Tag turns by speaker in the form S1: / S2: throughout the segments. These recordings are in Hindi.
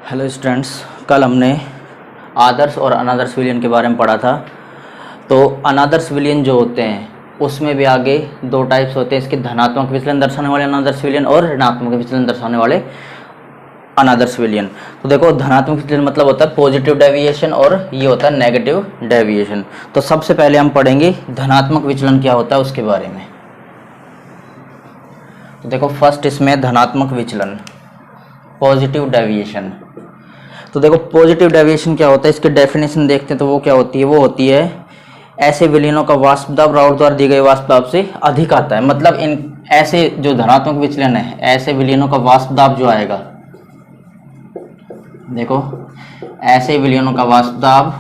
S1: हेलो स्टूडेंट्स, कल हमने आदर्श और अनादर्श विलयन के बारे में पढ़ा था। तो अनादर्श विलयन जो होते हैं उसमें भी आगे दो टाइप्स होते हैं, इसके धनात्मक विचलन दर्शाने वाले अनादर्श विलयन और ऋणात्मक विचलन दर्शाने वाले अनादर्श विलयन। तो देखो, धनात्मक विचलन मतलब होता है पॉजिटिव डेविएशन और ये होता है नेगेटिव डेविएशन। तो सबसे पहले हम पढ़ेंगे धनात्मक विचलन क्या होता है उसके बारे में। तो देखो, फर्स्ट इसमें धनात्मक विचलन पॉजिटिव डेविएशन। तो देखो, पॉजिटिव डेविएशन क्या होता है, इसके डेफिनेशन देखते हैं तो वो क्या होती है। वो होती है ऐसे विलयनों का वाष्प दाब राउल्ट द्वारा दी गई वाष्प दाब से अधिक आता है। मतलब इन ऐसे जो धनात्मक विचलन है, ऐसे विलयनों का वाष्प दाब जो आएगा, देखो ऐसे विलयनों का वाष्प दाब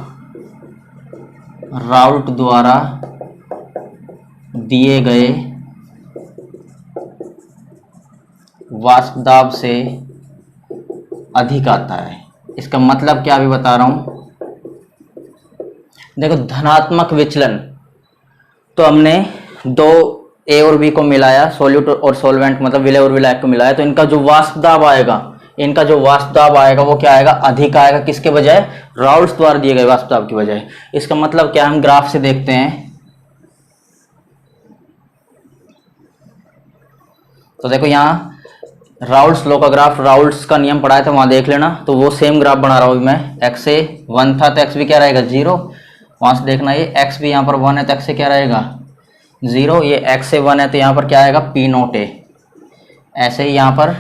S1: राउल्ट द्वारा दिए गए वाष्प दाब से अधिक आता है। इसका मतलब क्या, अभी बता रहा हूं। देखो, धनात्मक विचलन तो हमने दो ए और बी को मिलाया, सोल्यूट और सोलवेंट मतलब विलय और विलायक को मिलाया, तो इनका जो वाष्प दाब आएगा, वो क्या आएगा, अधिक आएगा। किसके बजाय? राउल्ट्स द्वारा दिए गए वाष्प दाब की बजाय। इसका मतलब क्या, हम ग्राफ से देखते हैं। तो देखो, यहाँ राउल्ट्स लॉ का ग्राफ, राउल्ट्स का नियम पढ़ाया था, वहां देख लेना। तो वो सेम ग्राफ बना रहा हूं मैं। एक्स ए 1 था तो एक्स भी क्या रहेगा, 0। वहां से देखना, ये एक्स भी यहाँ पर 1 है तो एक्स ए क्या रहेगा, 0। ये एक्स ए 1 है तो यहाँ पर क्या आएगा, पी नोट ए। ऐसे ही यहाँ पर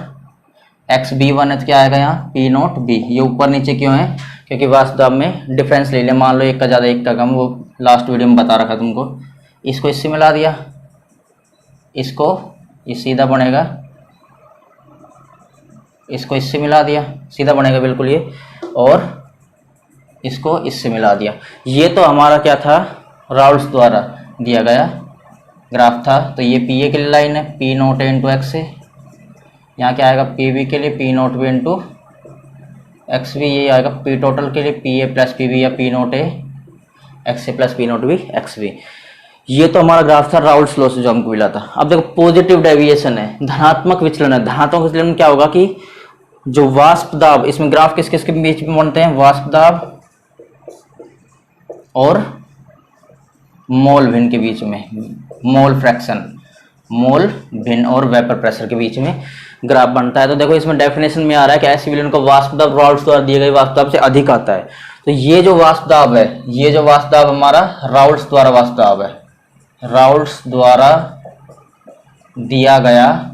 S1: एक्स बी 1 है तो क्या आएगा, यहाँ पी नोट बी। ये ऊपर नीचे क्यों है, क्योंकि वाष्प दाब में डिफरेंस ले लिया। मान लो एक का ज़्यादा एक का कम, वो लास्ट वीडियो में बता रखा तुमको। इसको इससे मिला दिया, इसको ये सीधा बनेगा, इसको इससे मिला दिया, सीधा बनेगा बिल्कुल ये, और इसको इससे मिला दिया। ये तो हमारा क्या था, राउल्ट्स द्वारा दिया गया ग्राफ था। तो ये पी ए के लिए लाइन है, P naught A into x A. यहाँ क्या आएगा, पी बी के लिए P naught B into x B. ये आएगा पी टोटल के लिए P A plus P B या P naught A x A plus P naught B x B. ये तो हमारा ग्राफ था राउल्ट्स लॉ से जो हमको मिला था। अब देखो, पॉजिटिव डेविएशन है, धनात्मक विचलन है। धनात्मक विचलन में क्या होगा कि जो वाष्प दाब, इसमें ग्राफ किस किस के बीच में बनते हैं, वाष्प दाब और मोल भिन्न के बीच में, मोल फ्रैक्शन, मोल भिन्न और वेपर प्रेशर के बीच में ग्राफ बनता है। तो देखो, इसमें डेफिनेशन में आ रहा है कि ऐसे विलयन को वाष्प दाब राउल्ट्स द्वारा दिए गए वाष्प दाब से अधिक आता है। तो ये जो वाष्प दाब है, ये जो वाष्प दाब हमारा राउल्ट्स द्वारा वाष्प दाब है, राउल्ट्स द्वारा दिया गया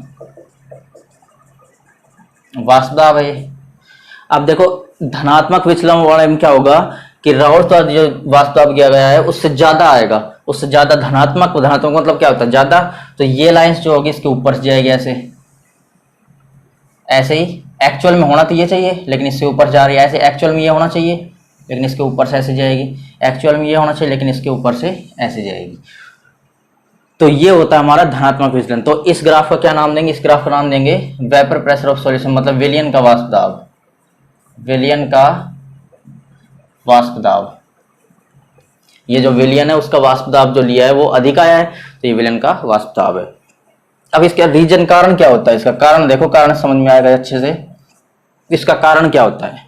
S1: वाष्प दाब है। अब देखो, धनात्मक विचलन वाले में क्या होगा कि राउल्ट्स द्वारा जो वाष्प दाब किया गया है उससे ज्यादा आएगा, उससे ज्यादा धनात्मक। धनात्मक मतलब क्या होता है, ज्यादा। तो ये लाइंस जो होगी इसके ऊपर से जाएगी, ऐसे ही एक्चुअल में होना तो ये चाहिए लेकिन इससे ऊपर जा रही है। ऐसे एक्चुअल में ये होना चाहिए लेकिन इसके ऊपर से ऐसे जाएगी। एक्चुअल में ये होना चाहिए लेकिन इसके ऊपर से ऐसे जाएगी। तो ये होता है हमारा धनात्मक विचलन। तो इस ग्राफ का क्या नाम देंगे, इस ग्राफ का नाम देंगे वेपर प्रेशर ऑफ सॉल्यूशन, मतलब विलयन का वाष्प दाब, विलयन का वाष्प दाब। ये जो विलयन है उसका वाष्प दाब जो लिया है वो अधिक आया है, तो ये विलयन का वाष्प दाब है। अब इसका रीजन, कारण क्या होता है, इसका कारण देखो, कारण समझ में आएगा अच्छे से। इसका कारण क्या होता है,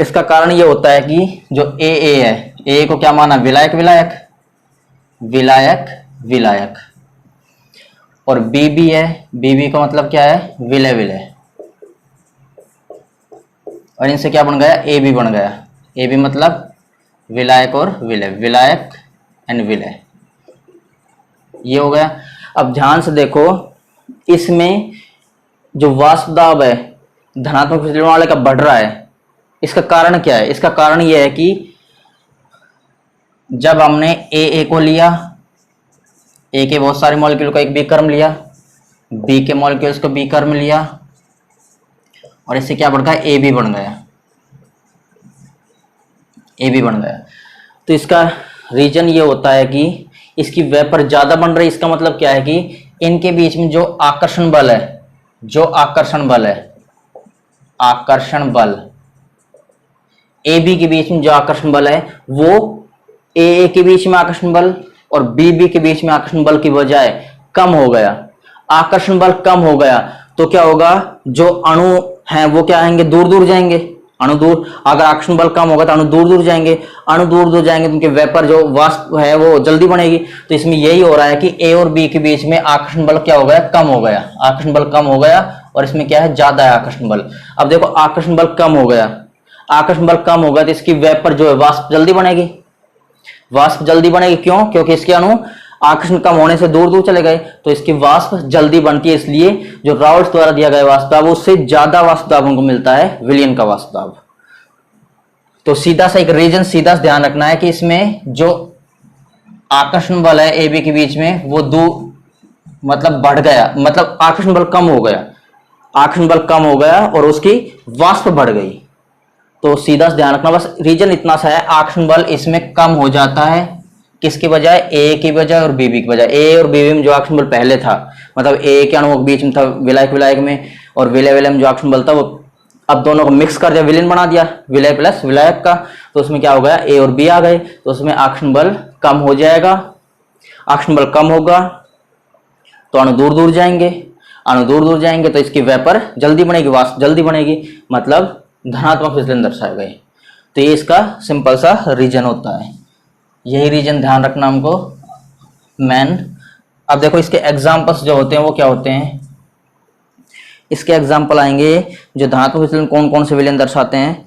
S1: इसका कारण ये होता है कि जो ए है, ए को क्या माना, विलायक विलायक विलायक विलायक, और बीबी है, बीबी का मतलब क्या है, विलय विलय, और इनसे क्या बन गया, ए बी बन गया। ए बी मतलब विलायक और विलय, विलायक एंड विलय, ये हो गया। अब ध्यान से देखो, इसमें जो वाष्प दाब है धनात्मक विचलन वाले का बढ़ रहा है, इसका कारण क्या है, इसका कारण यह है कि जब हमने ए को लिया, ए के बहुत सारे मॉलिक्यूल को एक बी क्रम लिया, बी के मॉलिक्यूल्स को बी क्रम लिया, और इससे क्या बढ़ गया, ए बी बन गया, ए बी बन गया। तो इसका रीजन ये होता है कि इसकी वेपर ज्यादा बन रही है। इसका मतलब क्या है कि इनके बीच में जो आकर्षण बल है, जो आकर्षण बल है, आकर्षण बल, ए बी के बीच में जो आकर्षण बल है वो ए के बीच में आकर्षण बल और बी बी के बीच में आकर्षण बल की बजाय कम हो गया। आकर्षण बल कम हो गया तो क्या होगा, जो अणु हैं वो क्या आएंगे, दूर दूर जाएंगे। अणु दूर, अगर आकर्षण बल कम होगा तो अणु दूर दूर जाएंगे, अणु दूर दूर जाएंगे तो उनके वेपर जो वाष्प है वो जल्दी बनेगी। तो इसमें यही हो रहा है कि ए और बी के बीच में आकर्षण बल क्या हो गया, कम हो गया, आकर्षण बल कम हो गया, और इसमें क्या है, ज्यादा है आकर्षण बल। अब देखो आकर्षण बल कम हो गया, आकर्षण बल कम होगा तो इसकी वेपर जो है वाष्प जल्दी बनेगी, वाष्प जल्दी बनेगी, क्यों, क्योंकि इसके अणु आकर्षण कम होने से दूर दूर चले गए, तो इसकी वाष्प जल्दी बनती है, इसलिए जो राउल्ट द्वारा दिया गया वाष्प दाब उससे ज्यादा वाष्प दाब हमको मिलता है विलियन का वाष्प दाब। तो सीधा सा एक रीजन सीधा ध्यान रखना है कि इसमें जो आकर्षण बल है ए बी के बीच में वो मतलब बढ़ गया, मतलब आकर्षण बल कम हो गया, आकर्षण बल कम हो गया और उसकी वाष्प बढ़ गई। तो सीधा ध्यान रखना, बस रीजन इतना सा है, आकर्षण बल इसमें कम हो जाता है, किसके बजाय, ए की बजाय और बीबी की बजाय। ए और बीबी में जो आकर्षण बल पहले था, मतलब ए के अणुओं के बीच में था विलायक विलायक में, और विलय विलय में जो आकर्षण बल था वो अब दोनों को मिक्स कर दिया, विलीन बना दिया, विलय प्लस विलायक का, तो उसमें क्या हो गया, ए और बी आ गए, तो उसमें आकर्षण बल कम हो जाएगा, आकर्षण बल कम होगा तो अणु दूर दूर जाएंगे, अणु दूर दूर जाएंगे तो इसकी वेपर जल्दी बनेगी, वाष्प जल्दी बनेगी, मतलब धनात्मक विचलन दर्शाए गए। तो ये इसका सिंपल सा रीजन होता है, यही रीजन ध्यान रखना हमको मैन। अब देखो इसके एग्जाम्पल्स जो होते हैं वो क्या होते हैं, इसके एग्जाम्पल आएंगे जो धनात्मक विचलन कौन कौन से विलयन दर्शाते हैं,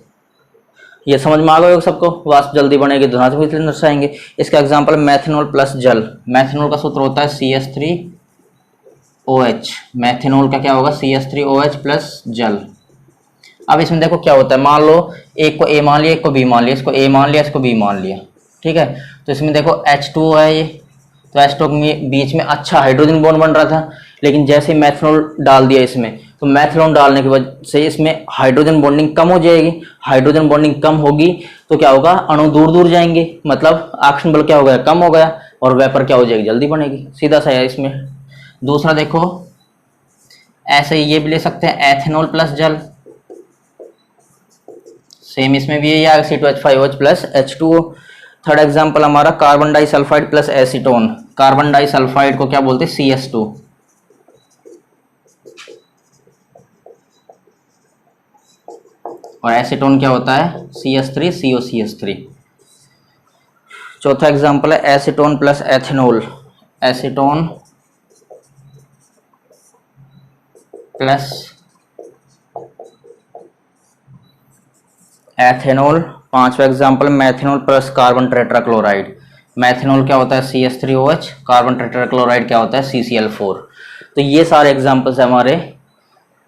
S1: ये समझ में आ गए सबको, वाष्प जल्दी बनेगी, धनात्मक विचलन दर्शाएंगे। इसका एग्जाम्पल मेथनॉल प्लस जल, मेथनॉल का सूत्र होता है CH3OH, मेथनॉल का क्या होगा, CH3OH प्लस जल। अब इसमें देखो क्या होता है, मान लो एक को ए मान लिया, एक को बी मान लिया, इसको ए मान लिया, इसको बी मान लिया, ठीक है। तो इसमें देखो H2 है ये, तो H2 के बीच में अच्छा हाइड्रोजन बॉन्ड बन रहा था, लेकिन जैसे मेथनॉल डाल दिया इसमें, तो मेथनॉल डालने की वजह से इसमें हाइड्रोजन बॉन्डिंग कम हो जाएगी, हाइड्रोजन बॉन्डिंग कम होगी तो क्या होगा, अणु दूर दूर जाएंगे, मतलब आकर्षण बल क्या हो गया, कम हो गया, और वेपर क्या हो जाएगी, जल्दी बनेगी, सीधा सा है इसमें। दूसरा देखो ऐसे ये भी ले सकते हैं, एथेनॉल प्लस जल, सेम इसमें भी यही आएगा, C2H5OH plus H2O। Third example हमारा carbon disulphide plus acetone, carbon disulphide को क्या बोलते हैं, CS2, और एसीटोन क्या होता है, CH3COCH3। चौथा एग्जांपल है acetone plus ethanol, acetone plus ethanol. पांचवा example methanol plus carbon tetrachloride, methanol क्या होता है, CH3OH, कार्बन टेट्राक्लोराइड क्या होता है, CCl4। तो ये सारे एग्जांपल्स है हमारे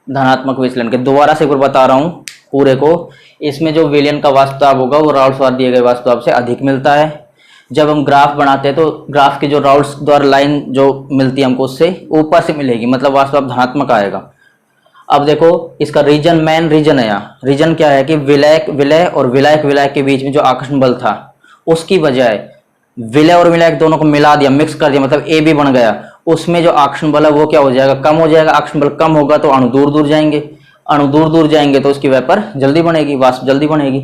S1: धनात्मक विचलन के। दोबारा से एक बार बता रहा हूँ पूरे को, इसमें जो विलयन का वाष्प दाब होगा वो राउल्ट द्वारा दिए गए वाष्प दाब से अधिक मिलता है। जब हम ग्राफ बनाते हैं तो ग्राफ की जो राउल्ट द्वारा लाइन जो मिलती है हमको उससे ऊपर से मिलेगी, मतलब वाष्प दाब धनात्मक आएगा। अब देखो इसका रीजन, मेन रीजन है यहाँ, रीजन क्या है कि विलयक विलय और विलायक विलायक के बीच में जो आकर्षण बल था उसकी बजाय विलय और विलायक दोनों को मिला दिया, मिक्स कर दिया, मतलब ए बी बन गया, उसमें जो आकर्षण बल है वो क्या हो जाएगा, कम हो जाएगा। आकर्षण बल कम होगा तो अणु दूर दूर जाएंगे, अणु दूर दूर जाएंगे तो उसकी वेपर जल्दी बनेगी, वाष्प जल्दी बनेगी।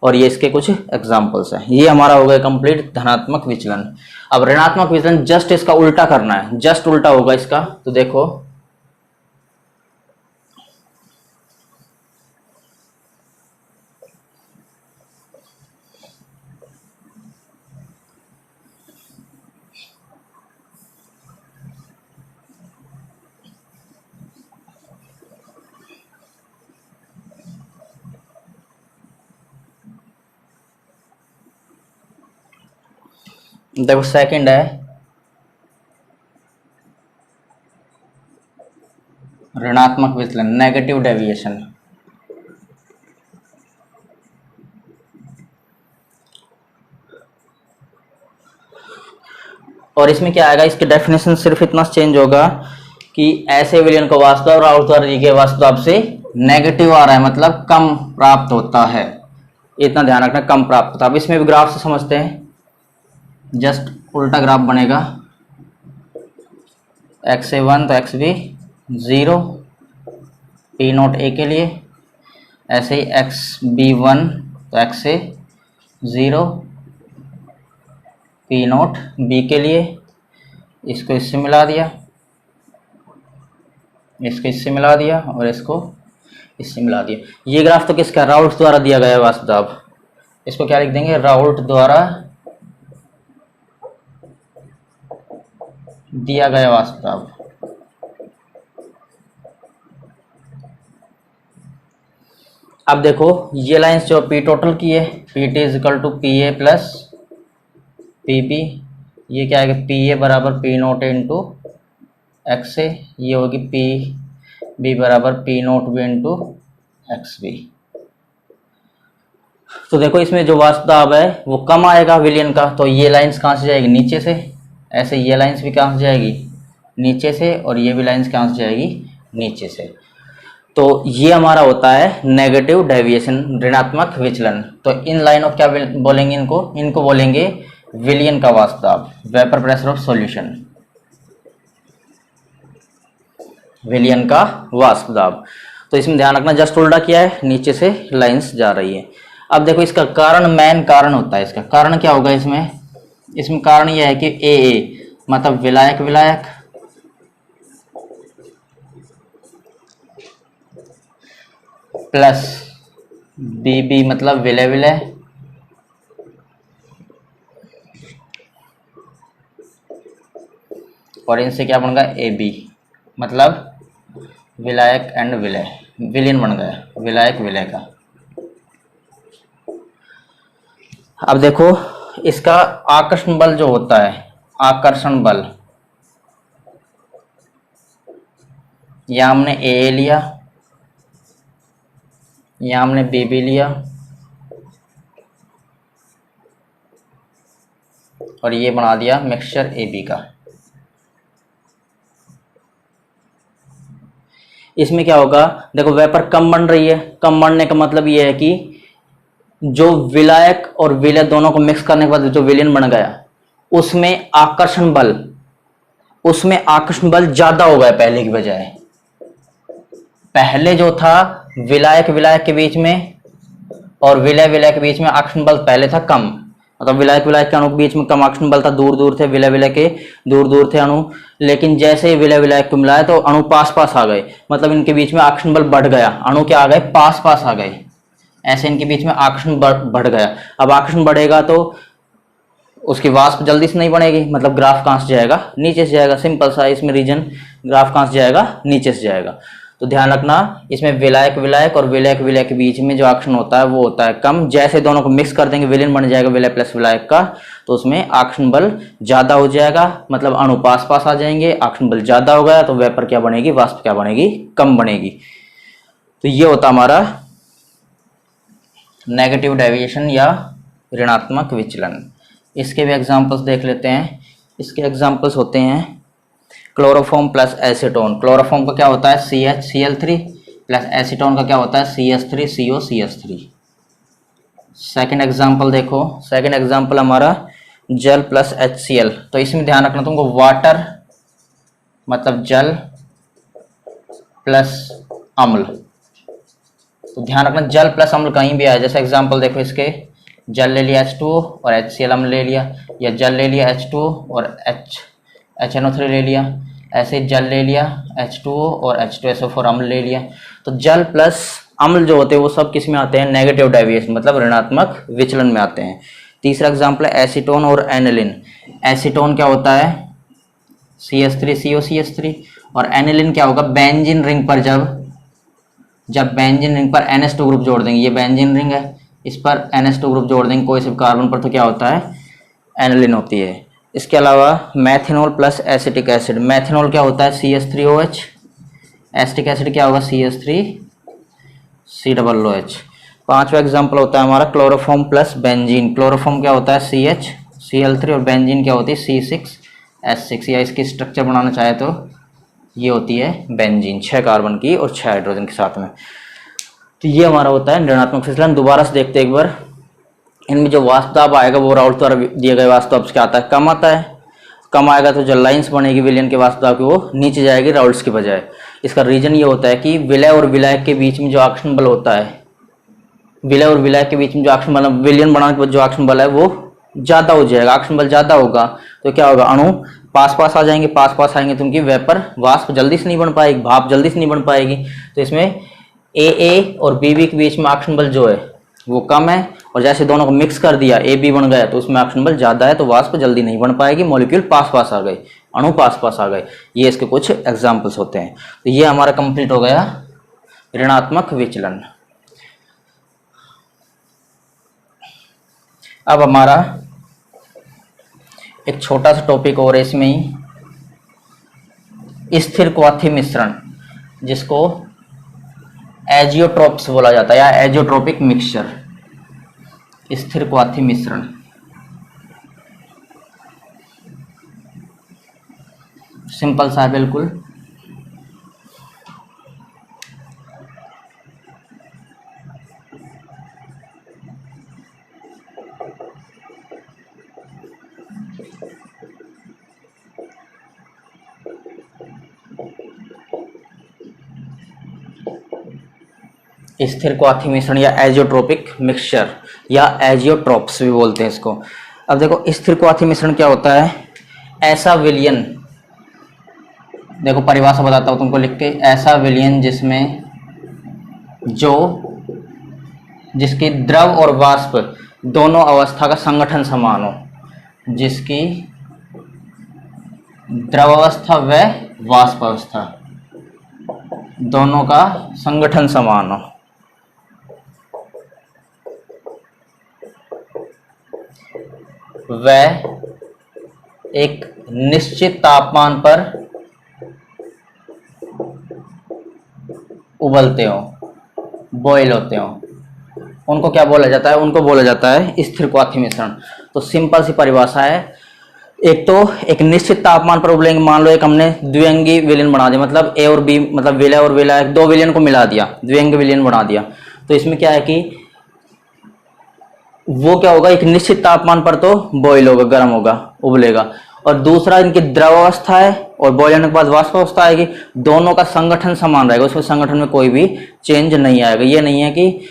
S1: और ये इसके कुछ एग्जाम्पल्स हैं। ये हमारा हो गया कंप्लीट धनात्मक विचलन। अब ऋणात्मक विचलन जस्ट इसका उल्टा करना है, जस्ट उल्टा होगा इसका। तो देखो देखो सेकंड है ऋणात्मक विचलन, नेगेटिव डेविएशन। और इसमें क्या आएगा, इसके डेफिनेशन सिर्फ इतना चेंज होगा कि ऐसे विलयन का वाष्प दाब राउल्ट द्वारा दिए गए वाष्प दाब से नेगेटिव आ रहा है, मतलब कम प्राप्त होता है, इतना ध्यान रखना, कम प्राप्त होता है। अब इसमें भी ग्राफ से समझते हैं, जस्ट उल्टा ग्राफ बनेगा, x से 1 तो x भी 0 P नोट ए के लिए, ऐसे ही x B1 तो x से 0 P नोट B के लिए, इसको इससे मिला दिया, इसको इससे मिला दिया और इसको इससे मिला दिया। ये ग्राफ तो किसका, राउल्ट द्वारा दिया गया है वाष्प दाब। इसको क्या लिख देंगे, राउल्ट द्वारा दिया गया वाष्प दाब। अब देखो ये लाइंस जो पी टोटल की है, P T is equal to P A plus P B, ये क्या है, पी ए बराबर P naught into x A, ये होगी पी बी बराबर P naught B into x B. तो देखो इसमें जो वाष्प दाब है वो कम आएगा विलियन का, तो ये लाइंस कहाँ से जाएगी, नीचे से। ऐसे ये लाइंस भी कहाँ से जाएगी, नीचे से, और ये भी लाइंस कहाँ से जाएगी, नीचे से। तो ये हमारा होता है नेगेटिव डेविएशन, ऋणात्मक विचलन। तो इन लाइनों क्या बोलेंगे, इनको बोलेंगे विलियन का वाष्प दाब, वेपर प्रेशर ऑफ सॉल्यूशन, विलियन का वाष्प दाब। तो इसमें ध्यान रखना जस्ट उल्टा किया है, नीचे से लाइंस जा रही है। अब देखो इसका कारण, मेन कारण होता है, इसका कारण क्या होगा, इसमें कारण यह है कि ए मतलब विलायक विलायक प्लस बी बी मतलब विलय विलय और इनसे क्या बन गया, ए बी मतलब विलायक एंड विलय, विलियन बन गया, विलायक विलय का। अब देखो इसका आकर्षण बल जो होता है, आकर्षण बल, यहां हमने ए लिया, यहां हमने बी बी लिया, और ये बना दिया मिक्सचर ए बी का। इसमें क्या होगा, देखो वेपर कम बन रही है, कम बनने का मतलब ये है कि जो विलायक और विलय दोनों को मिक्स करने के बाद जो विलियन बन गया, उसमें आकर्षण बल ज्यादा हो गया पहले की बजाय। पहले जो था विलायक विलायक के बीच में और विलय विलय के बीच में आकर्षण बल पहले था कम, मतलब विलायक विलायक के अणु के बीच में कम आकर्षण बल था, दूर दूर थे, विलय विलय के दूर दूर थे अणु। लेकिन जैसे ही विलय विलायक को मिलाया तो अणु पास पास आ गए, मतलब इनके बीच में आकर्षण बल बढ़ गया, अणु क्या आ गए, पास पास आ गए, ऐसे इनके बीच में आकर्षण बढ़ गया। अब आकर्षण बढ़ेगा तो उसकी वाष्प जल्दी से नहीं बनेगी, मतलब ग्राफ कहां से जाएगा, नीचे से जाएगा। सिंपल सा इसमें रीजन, ग्राफ कहां से जाएगा, नीचे से जाएगा। तो ध्यान रखना इसमें विलायक विलायक और विलयक विलय के बीच में जो आकर्षण होता है वो होता है कम। जैसे दोनों को मिक्स कर देंगे विलियन बन जाएगा विलय प्लस विलायक का, तो उसमें आकर्षण बल ज्यादा हो जाएगा, मतलब अणु पास पास आ जाएंगे। आकर्षण बल ज्यादा हो गया तो वेपर क्या बनेगी, वाष्प क्या बनेगी, कम बनेगी। तो ये होता हमारा नेगेटिव डेविएशन या ऋणात्मक विचलन। इसके भी एग्जांपल्स देख लेते हैं। इसके एग्जांपल्स होते हैं क्लोरोफॉर्म प्लस एसीटोन। क्लोरोफॉर्म का क्या होता है, CH Cl3 प्लस एसीटोन का क्या होता है, CH3 CO CH3। Second example देखो, सेकंड एग्जांपल हमारा जल प्लस HCl। तो इसमें ध्यान रखना तुमको, वाटर मतलब जल प्लस अम्ल। तो ध्यान रखना जल प्लस अम्ल कहीं भी आए, जैसे एग्जांपल देखो इसके, जल ले लिया H2 और HCl अम्ल ले लिया, या जल ले लिया H2 और HNO3 ले लिया, ऐसे जल ले लिया H2O और H2SO4 अम्ल ले लिया। तो जल प्लस अम्ल जो होते हैं वो सब किस में आते हैं, नेगेटिव डेविएशन मतलब ऋणात्मक विचलन में आते हैं। तीसरा एग्जांपल है एसीटोन और एनिलिन। एसीटोन क्या होता है, CH3 CO CH3, और एनिलिन क्या होगा, बेंजीन रिंग पर जब बेंजीन रिंग पर NH2 ग्रुप जोड़ देंगे, ये बेंजीन रिंग है, इस पर NH2 ग्रुप जोड़ देंगे कोई से कार्बन पर, तो क्या होता है, एनिलिन होती है। इसके अलावा मैथिनॉल प्लस एसिटिक एसिड। मैथिनॉल क्या होता है, CH3OH, एसिटिक एसिड क्या होगा, CH3COOH। पांचवा एग्जांपल होता है हमारा क्लोरोफॉर्म प्लस बेंजीन। क्लोरोफॉर्म क्या होता है, CH Cl3, और बेंजीन क्या होती है, C6H6, या इसकी स्ट्रक्चर बनाना चाहे तो ये होती है बेंजीन, 6 कार्बन की और 6 हाइड्रोजन के साथ में। तो ये हमारा होता है ऋणात्मक विचलन। दोबारा से देखते एक बार, इनमें जो वाष्प दाब आएगा वो राउल्ट द्वारा दिए गए वाष्प दाब से क्या आता है, कम आता है। कम आएगा तो जो लाइंस बनेगी विलियन के वाष्प दाब की वो नीचे जाएगी राउल्ट्स की बजाय। इसका रीजन ये होता है कि विलय और विलायक के बीच में जो आकर्षण बल होता है, विलय और विलायक के बीच में जो आकर्षण बल, विलियन बनाने के बाद जो आकर्षण बल है वो ज्यादा हो जाएगा। आकर्षण बल ज्यादा होगा तो क्या होगा, अणु पास पास आ जाएंगे, पास पास आएंगे तो उनकी वेपर वाष्प जल्दी से नहीं बन पाएगी, भाप जल्दी से नहीं बन पाएगी। तो इसमें ए और बी के बीच में ऑक्सीजन बल जो है वो कम है, और जैसे दोनों को मिक्स कर दिया ए बी बन गया तो उसमें ऑक्सीजन बल ज्यादा है, तो वाष्प जल्दी नहीं बन पाएगी, मॉलिक्यूल पास पास आ गए, अणु पास पास आ गए। ये इसके कुछ एग्जाम्पल्स होते हैं। तो ये हमारा कंप्लीट हो गया ऋणात्मक विचलन। अब हमारा एक छोटा सा टॉपिक और है इसमें ही, स्थिर क्वाथी मिश्रण, जिसको एजियोट्रोप्स बोला जाता है या एजियोट्रोपिक मिक्सचर, स्थिर क्वाथी मिश्रण। सिंपल सा है बिल्कुल। स्थिर क्वाथी मिश्रण या एजियोट्रोपिक मिक्सचर या एजियोट्रोप्स भी बोलते हैं इसको। अब देखो स्थिर क्वाथी मिश्रण क्या होता है, ऐसा विलयन, देखो परिभाषा बताता हूं तुमको लिख के, ऐसा विलयन जिसमें जिसकी द्रव और वाष्प दोनों अवस्था का संगठन समान हो, जिसकी द्रव अवस्था व वाष्प अवस्था दोनों का संगठन समान हो, वह एक निश्चित तापमान पर उबलते हो, बॉयल होते हो, उनको क्या बोला जाता है, उनको बोला जाता है स्थिर क्वाथी मिश्रण। तो सिंपल सी परिभाषा है, एक तो एक निश्चित तापमान पर उबलेंगे, मान लो एक हमने द्विअंगी विलयन बना दिया, मतलब ए और बी, मतलब विलय और विलय, दो विलयन को मिला दिया, द्विअंगी विलयन बना दिया। तो इसमें क्या है कि वो क्या होगा, एक निश्चित तापमान पर तो बॉयल होगा, गर्म होगा, उबलेगा, और दूसरा इनकी द्रव अवस्था है और बॉयल होने के बाद वाष्प अवस्था आएगी, दोनों का संगठन समान रहेगा, उसमें संगठन में कोई भी चेंज नहीं आएगा। ये नहीं है कि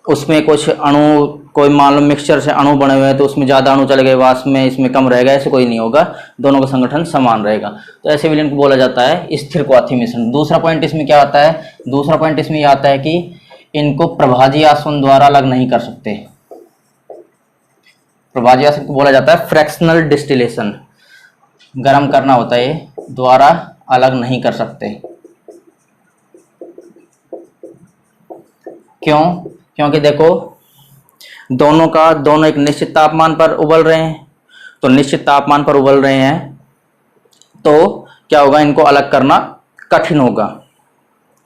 S1: उसमें कुछ अणु, कोई मान लो मिक्सचर से अणु बने हुए हैं तो उसमें ज्यादा अणु चले गए, वाष्प में इसमें कम रहेगा, ऐसे कोई नहीं होगा, दोनों का संगठन समान रहेगा। तो ऐसे विलयन को बोला जाता है स्थिर क्वाथी मिश्रण। दूसरा पॉइंट इसमें क्या आता है, दूसरा पॉइंट इसमें यह आता है कि इनको प्रभाजी आसवन द्वारा अलग नहीं कर सकते। प्रभाजी आसवन को बोला जाता है फ्रैक्शनल डिस्टिलेशन, गर्म करना होता है, द्वारा अलग नहीं कर सकते। क्यों? क्योंकि देखो दोनों एक निश्चित तापमान पर उबल रहे हैं, तो निश्चित तापमान पर उबल रहे हैं तो क्या होगा, इनको अलग करना कठिन होगा,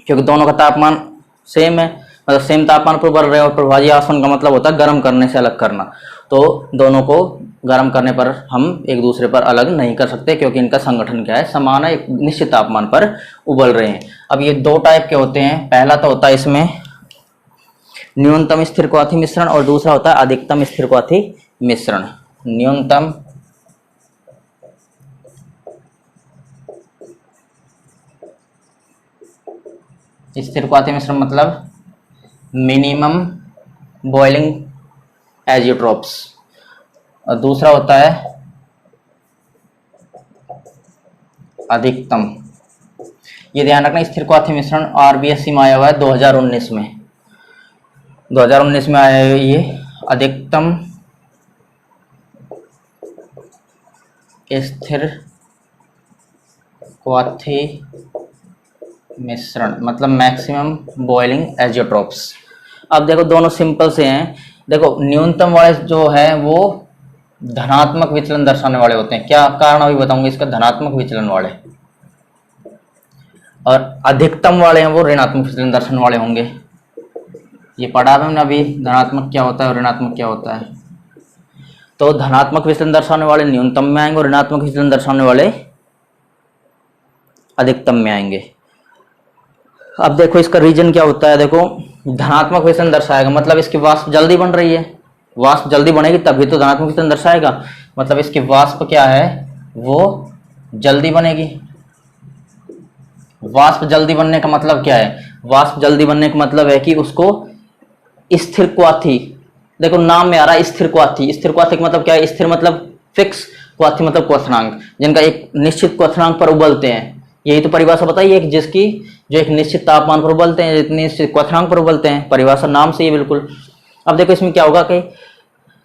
S1: क्योंकि दोनों का तापमान सेम है, मतलब सेम तापमान पर उबल रहे हैं, और प्रभाजी आसवन का मतलब होता है गर्म करने से अलग करना। तो दोनों को गर्म करने पर हम एक दूसरे पर अलग नहीं कर सकते, क्योंकि इनका संगठन क्या है, समान है, एक निश्चित तापमान पर उबल रहे हैं। अब ये दो टाइप के होते हैं, पहला तो होता है इसमें न्यूनतम स्थिर क्वाथी मिश्रण और दूसरा होता है अधिकतम स्थिर क्वाथी मिश्रण। न्यूनतम स्थिर क्वाथी मिश्रण मतलब मिनिमम बॉइलिंग एजियोट्रोप्स, और दूसरा होता है अधिकतम। ये ध्यान रखना, स्थिर क्वाथी मिश्रण आरबीएससी में आया हुआ है 2019 में, 2019 में आया है ये अधिकतम स्थिर क्वाथी मिश्रण, मतलब मैक्सिमम बॉइलिंग एजियोट्रोप्स। अब देखो दोनों सिंपल से हैं। देखो न्यूनतम वाले जो है वो धनात्मक विचलन दर्शाने वाले होते हैं, क्या कारण अभी बताऊंगा इसका, धनात्मक विचलन वाले, और अधिकतम वाले हैं वो ऋणात्मक विचलन दर्शाने वाले होंगे। ये पढ़ा हमने अभी, धनात्मक क्या होता है और ऋणात्मक क्या होता है। तो धनात्मक विचलन दर्शाने वाले न्यूनतम में आएंगे और ऋणात्मक विचलन दर्शाने वाले अधिकतम में आएंगे। अब देखो इसका रीजन क्या होता है, देखो धनात्मक विचलन दर्शाएगा मतलब इसकी वाष्प जल्दी बन रही है, वाष्प जल्दी बनेगी तभी तो धनात्मक विचलन दर्शाएगा, मतलब इसकी वाष्प क्या है, वो जल्दी बनेगी। वाष्प जल्दी बनने का मतलब क्या है, वाष्प जल्दी बनने का मतलब है कि उसको स्थिर क्वाथी, देखो नाम में आ रहा है स्थिर क्वाथी, स्थिर क्वाथी का मतलब क्या है, स्थिर मतलब फिक्स, क्वाथी मतलब क्वथनांक, जिनका एक निश्चित क्वथनांक पर उबलते हैं, यही तो परिभाषा बताइए कि जिसकी जो एक निश्चित तापमान पर उबलते हैं, जितने निश्चित क्वथनांक पर उबलते हैं, परिभाषा नाम से ही बिल्कुल। अब देखो इसमें क्या होगा कि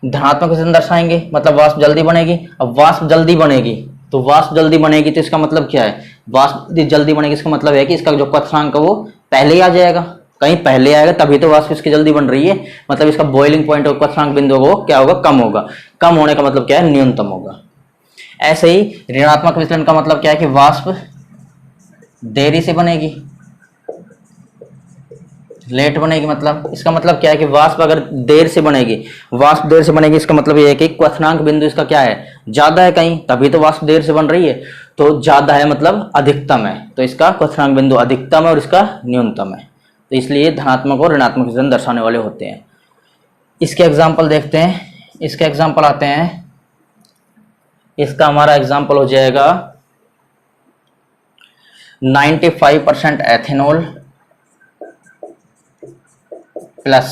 S1: धनात्मक विचलन दर्शाएंगे मतलब वाष्प जल्दी बनेगी। अब वाष्प जल्दी बनेगी तो वाष्प जल्दी बनेगी तो इसका मतलब क्या है, वाष्प जल्दी बनेगी इसका मतलब है कि इसका जो क्वथनांक है वो पहले ही आ जाएगा, कहीं पहले आएगा तभी तो वाष्प इसकी जल्दी बन रही है। मतलब इसका बॉइलिंग पॉइंट और क्वथनांक बिंदु वो क्या होगा, कम होगा। कम होने का मतलब क्या है, न्यूनतम होगा। ऐसे ही ऋणात्मक विचलन का मतलब क्या है कि वाष्प देरी से बनेगी, लेट बनेगी। मतलब इसका मतलब क्या है कि वाष्प अगर देर से बनेगी, वाष्प देर से बनेगी इसका मतलब ये है कि क्वथनांक बिंदु इसका क्या है, ज्यादा है कहीं, तभी तो वाष्प देर से बन रही है। तो ज्यादा है मतलब अधिकतम है, तो इसका क्वथनांक बिंदु अधिकतम है और इसका न्यूनतम है। तो इसलिए धनात्मक और ऋणात्मक विचलन दर्शाने वाले होते हैं। इसके एग्जाम्पल देखते हैं। इसके एग्जाम्पल आते हैं, इसका हमारा एग्जाम्पल हो जाएगा 95% एथेनॉल प्लस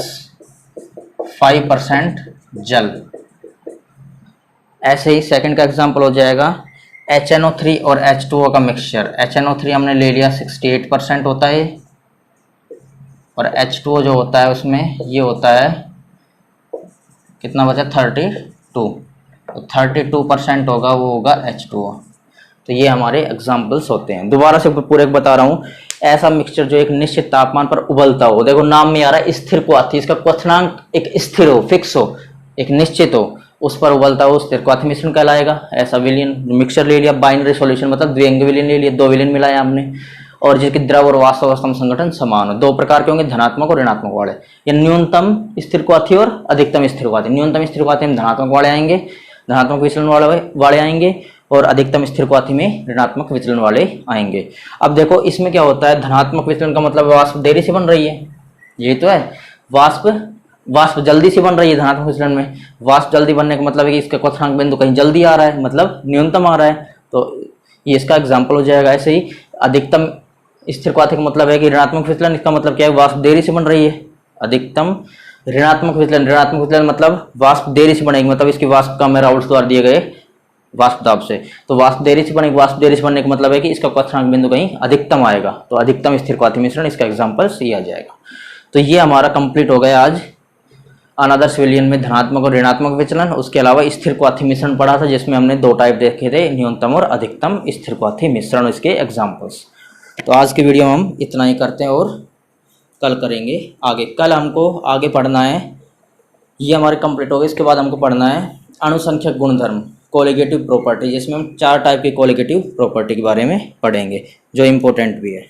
S1: 5% जल। ऐसे ही सेकंड का एग्जांपल हो जाएगा HNO3 और H2O का मिक्सचर। HNO3 हमने ले लिया 68% होता है और H2O जो होता है उसमें ये होता है कितना बचा, 32। तो 32% होगा, वो होगा H2O। तो ये हमारे एग्जाम्पल्स होते हैं। दोबारा से पूरे बता रहा हूँ, ऐसा मिक्सचर जो एक निश्चित तापमान पर उबलता हो, देखो नाम में आ रहा है स्थिर क्वाथी, इसका क्वथनांक एक स्थिर हो, फिक्स हो, एक निश्चित हो, उस पर उबलता हो, स्थिर क्वाथी मिश्रण कहलाएगा। ऐसा विलयन मिक्सचर ले लिया, बाइनरी सॉल्यूशन मतलब द्विअंगी विलयन ले लिया, 2 विलयन मिलाया हमने, और जिसके द्रव और वाष्प अवस्था में संगठन समान हो। 2 प्रकार के होंगे, धनात्मक और ऋणात्मक वाले। ये न्यूनतम स्थिर क्वाथी और अधिकतम स्थिर क्वाथी। न्यूनतम स्थिर क्वाथी में धनात्मक वाले आएंगे, धनात्मक विचलन वाले आएंगे, और अधिकतम स्थिर क्वाथी में ऋणात्मक विचलन वाले आएंगे। अब देखो इसमें क्या होता है, धनात्मक विचलन का मतलब वाष्प देरी से बन रही है, ये तो है। वाष्प जल्दी से बन रही है धनात्मक विचलन में। वाष्प जल्दी बनने का मतलब है कि इसका क्वथनांक बिंदु कहीं जल्दी आ रहा है, मतलब न्यूनतम आ रहा है, तो ये इसका एग्जाम्पल हो जाएगा। ऐसे ही अधिकतम स्थिर क्वाथी का मतलब है कि ऋणात्मक विचलन, इसका मतलब क्या है, वाष्प देरी से बन रही है। अधिकतम ऋणात्मक विचलन मतलब वाष्प देरी से बनेगी, मतलब इसकी वाष्प का मेरा राउल्ट्स द्वारा दिए गए वाष्प दाब से, तो वाष्प देरी से बनेगी। वाष्प देरी से बनने का मतलब है कि इसका क्वथनांक बिंदु कहीं अधिकतम आएगा, तो अधिकतम स्थिर क्वाथी मिश्रण इसका एग्जाम्पल सी आ जाएगा। तो ये हमारा कंप्लीट हो गया आज अनादर्श विलयन में धनात्मक और ऋणात्मक विचलन। उसके अलावा स्थिर क्वाथी मिश्रण पढ़ा था, जिसमें हमने 2 टाइप देखे थे, न्यूनतम और अधिकतम स्थिर क्वाथी मिश्रण, इसके एग्जाम्पल्स। तो आज की वीडियो में हम इतना ही करते हैं और कल करेंगे आगे। कल हमको आगे पढ़ना है, ये हमारे कंप्लीट हो गए। इसके बाद हमको पढ़ना है अणुसंख्यक गुणधर्म, कोलिगेटिव प्रॉपर्टी, जिसमें हम 4 टाइप की कोलिगेटिव प्रॉपर्टी के बारे में पढ़ेंगे, जो इम्पोर्टेंट भी है।